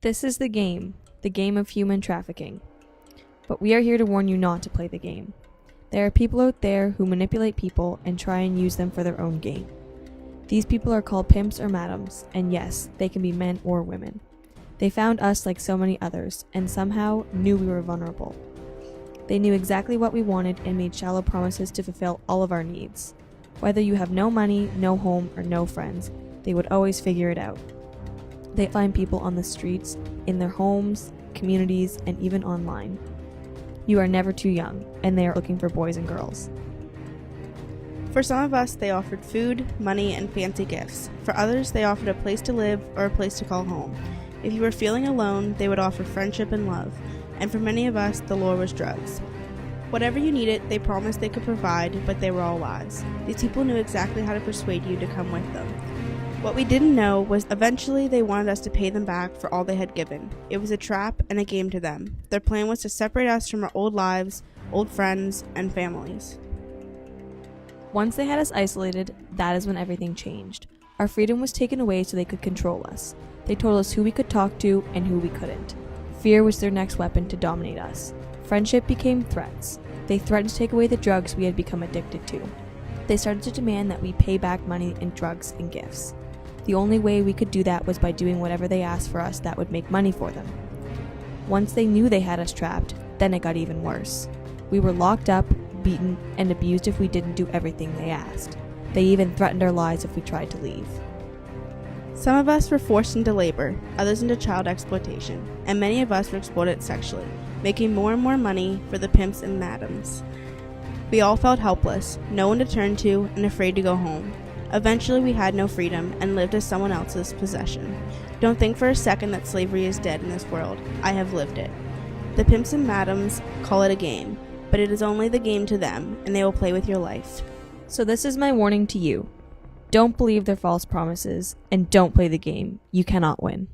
This is the game of human trafficking. But we are here to warn you not to play the game. There are people out there who manipulate people and try and use them for their own gain. These people are called pimps or madams, and yes, they can be men or women. They found us like so many others, and somehow knew we were vulnerable. They knew exactly what we wanted and made shallow promises to fulfill all of our needs. Whether you have no money, no home, or no friends, they would always figure it out. They find people on the streets, in their homes, communities, and even online. You are never too young, and they are looking for boys and girls. For some of us, they offered food, money, and fancy gifts. For others, they offered a place to live or a place to call home. If you were feeling alone, they would offer friendship and love. And for many of us, the lure was drugs. Whatever you needed, they promised they could provide, but they were all lies. These people knew exactly how to persuade you to come with them. What we didn't know was eventually they wanted us to pay them back for all they had given. It was a trap and a game to them. Their plan was to separate us from our old lives, old friends, and families. Once they had us isolated, that is when everything changed. Our freedom was taken away so they could control us. They told us who we could talk to and who we couldn't. Fear was their next weapon to dominate us. Friendship became threats. They threatened to take away the drugs we had become addicted to. They started to demand that we pay back money in drugs and gifts. The only way we could do that was by doing whatever they asked for us that would make money for them. Once they knew they had us trapped, then it got even worse. We were locked up, beaten, and abused if we didn't do everything they asked. They even threatened our lives if we tried to leave. Some of us were forced into labor, others into child exploitation, and many of us were exploited sexually, making more and more money for the pimps and madams. We all felt helpless, no one to turn to, and afraid to go home. Eventually we had no freedom and lived as someone else's possession. Don't think for a second that slavery is dead in this world. I have lived it. The pimps and madams call it a game, but it is only the game to them, and they will play with your life. So this is my warning to you. Don't believe their false promises, and don't play the game. You cannot win.